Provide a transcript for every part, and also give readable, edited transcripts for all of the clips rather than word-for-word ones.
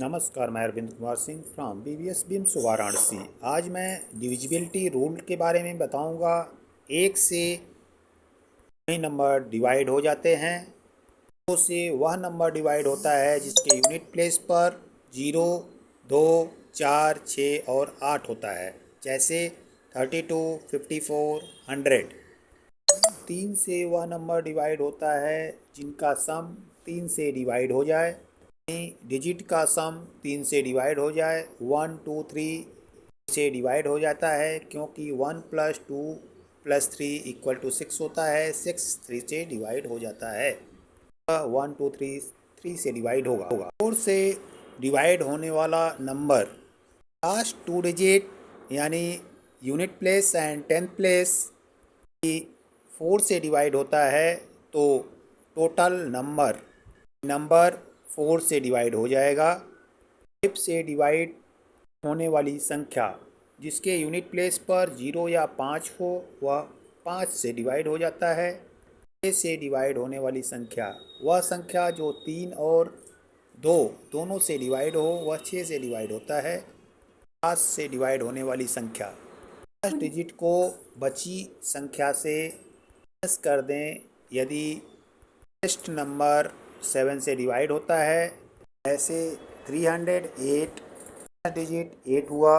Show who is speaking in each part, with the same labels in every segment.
Speaker 1: नमस्कार, मैं Arvind Kumar Singh from BBS BIMS Varanasi. आज मैं डिविजिबिलिटी रूल के बारे में बताऊंगा। एक से कई नंबर डिवाइड हो जाते हैं। दो से वह नंबर डिवाइड होता है जिसके यूनिट प्लेस पर 0, 2, 4, 6 और 8 होता है, जैसे 32, 54, 100। 3 से वह नंबर डिवाइड होता है जिनका सम 3 से डिवाइड हो जाए। डिजिट का सम 3 से डिवाइड हो जाए। 1, 2, 3 से डिवाइड हो जाता है क्योंकि 1 + 2 + 3 = 6 होता है। 6 3 से डिवाइड हो जाता है। 1, 2, 3 से डिवाइड होगा। 4 से डिवाइड होने वाला नंबर लास्ट 2 डिजिट यानी unit place and 10th place 4 से डिवाइड होता है, तो टोटल नंबर 4 से डिवाइड हो जाएगा। 5 से डिवाइड होने वाली संख्या जिसके यूनिट प्लेस पर 0 या 5 हो वह 5 से डिवाइड हो जाता है। 6 से डिवाइड होने वाली संख्या वह संख्या जो 3 और 2 दोनों से डिवाइड हो वह 6 से डिवाइड होता है। 5 से डिवाइड होने वाली संख्या लास्ट डिजिट को बची संख्या से माइनस कर दें। यदि नेक्स्ट नंबर 7 से डिवाइड होता है, ऐसे 308 डिजिट 8 हुआ,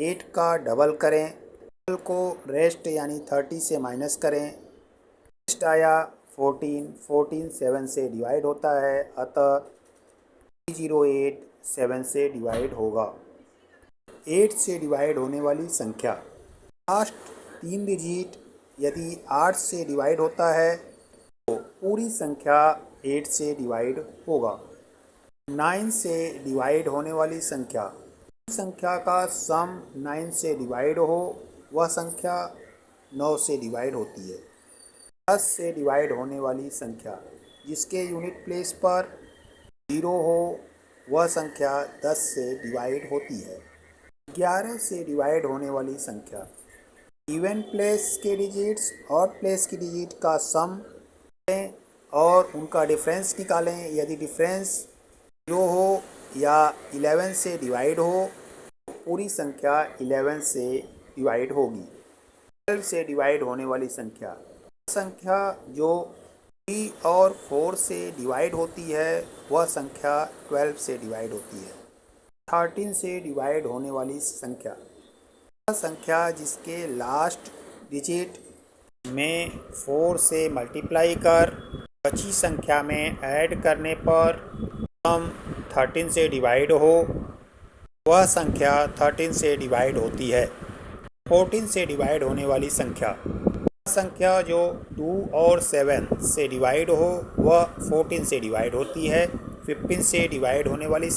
Speaker 1: 8 का डबल करें, डबल को रेस्ट यानी 30 से माइनस करें, रेस्ट आया 14, 14 7 से डिवाइड होता है, अतः 308 7 से डिवाइड होगा। 8 से डिवाइड होने वाली संख्या लास्ट 3 डिजिट यदि 8 से डिवाइड होता है तो पूरी संख्या 8 से डिवाइड होगा। 9 से डिवाइड होने वाली संख्या का सम 9 से डिवाइड हो वह संख्या 9 से डिवाइड होती है। 10 से डिवाइड होने वाली संख्या जिसके यूनिट प्लेस पर 0 हो वह संख्या 10 से डिवाइड होती है। 11 से डिवाइड होने वाली संख्या इवन प्लेस के डिजिट्स और प्लेस की डिजिट का सम और उनका डिफरेंस निकालें। यदि डिफरेंस 0 हो या 11 से डिवाइड हो तो पूरी संख्या 11 से डिवाइड होगी। 12 से डिवाइड होने वाली संख्या जो 3 और 4 से डिवाइड होती है वह संख्या 12 से डिवाइड होती है। 13 से डिवाइड होने वाली संख्या जिसके लास्ट डिजिट में 4 से मल्टीप्लाई कर बची संख्या में ऐड करने पर सम 13 से डिवाइड हो वह संख्या 13 से डिवाइड होती है। 14 से डिवाइड होने वाली संख्या जो 2 और 7 से डिवाइड हो वह 14 से डिवाइड होती है। 15 से डिवाइड होने वाली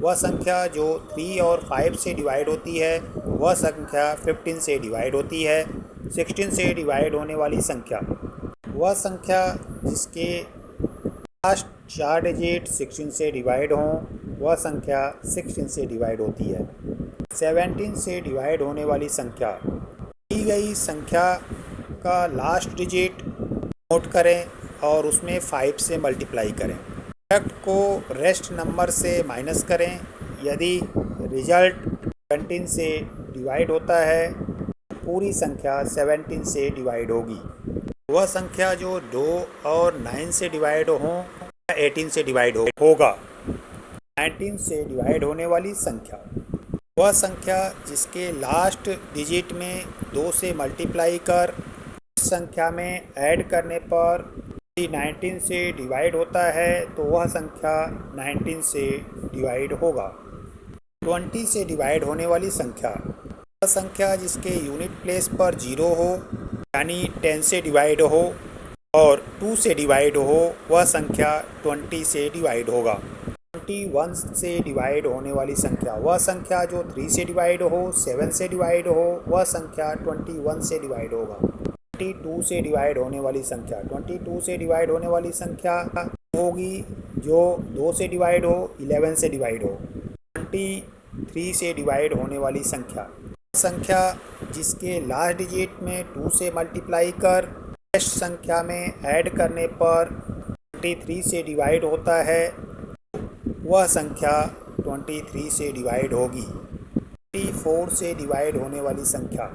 Speaker 1: वह संख्या जो 3 और 5 से डिवाइड होती है वह संख्या 15 से डिवाइड होती है। 16 से डिवाइड होने वाली वह संख्या जिसके लास्ट 4 डिजिट 16 से डिवाइड हों वह संख्या 16 से डिवाइड होती है। 17 से डिवाइड होने वाली दी गई संख्या का लास्ट डिजिट नोट करें और उसमें 5 से मल्टीप्लाई करें। प्रोडक्ट को रेस्ट नंबर से माइनस करें। यदि रिजल्ट 17 से डिवाइड होता है पूरी संख्या 17 से डिवाइड होगी। वह संख्या जो 2 और 9 से डिवाइड हो 18 से डिवाइड होगा। 19 से डिवाइड होने वाली वह संख्या जिसके लास्ट डिजिट में 2 से मल्टीप्लाई कर संख्या में ऐड करने पर 19 से डिवाइड होता है तो वह संख्या 19 से डिवाइड होगा। 20 से डिवाइड होने वाली वह संख्या जिसके यूनिट प्लेस पर 0 हो यानी 10 से डिवाइड हो और 2 से डिवाइड हो वह संख्या 20 से डिवाइड होगा। 21 से डिवाइड होने वाली वह संख्या जो 3 से डिवाइड हो 7 से डिवाइड हो वह संख्या 21 से डिवाइड होगा। 22 से डिवाइड होने वाली 22 से डिवाइड होने वाली संख्या होगी जो 2 से डिवाइड हो 11 से डिवाइड हो। 23 से डिवाइड होने वाली संख्या जिसके लास्ट डिजिट में 2 से मल्टीप्लाई कर नेक्स्ट संख्या में ऐड करने पर 23 से डिवाइड होता है वह संख्या 23 से डिवाइड होगी। 24 से डिवाइड होने वाली संख्या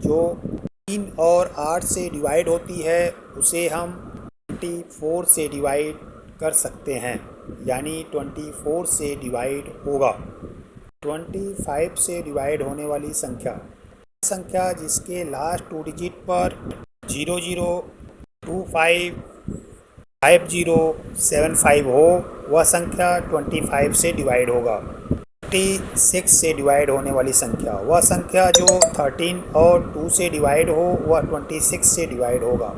Speaker 1: जो 3 और 8 से डिवाइड होती है उसे हम 24 से डिवाइड कर सकते हैं, यानी 24 से डिवाइड होगा। 25 से डिवाइड होने वाली संख्या जिसके लास्ट 2 डिजिट पर 00255075 हो, वह संख्या 25 से डिवाइड होगा। 26 से डिवाइड होने वाली वह संख्या जो 13 और 2 से डिवाइड हो, वह 26 से डिवाइड होगा।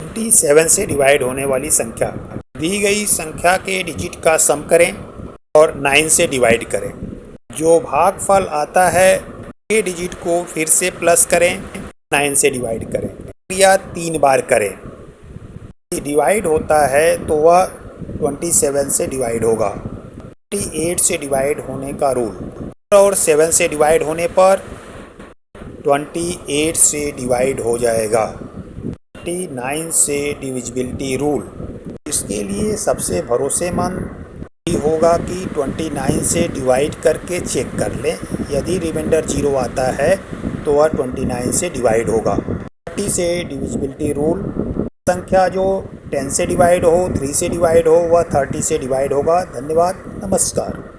Speaker 1: 27 से डिवाइड होने वाली दी गई संख्या के डिजिट का सम करें और 9 से डिवाइड करें। जो भागफल आता है के डिजिट को फिर से प्लस करें, 9 से डिवाइड करें या 3 बार करें। डिवाइड होता है तो वह 27 से डिवाइड होगा। 28 से डिवाइड होने का रूल, और 7 से डिवाइड होने पर 28 से डिवाइड हो जाएगा। 29 से डिविजिबिलिटी रूल, इसके लिए सबसे भरोसेमंद होगा कि 29 से डिवाइड करके चेक कर लें। यदि रिमाइंडर 0 आता है तो वह 29 से डिवाइड होगा। 30 से डिविजिबिलिटी रूल, संख्या जो 10 से डिवाइड हो, 3 से डिवाइड हो, वह 30 से डिवाइड होगा। धन्यवाद, नमस्कार।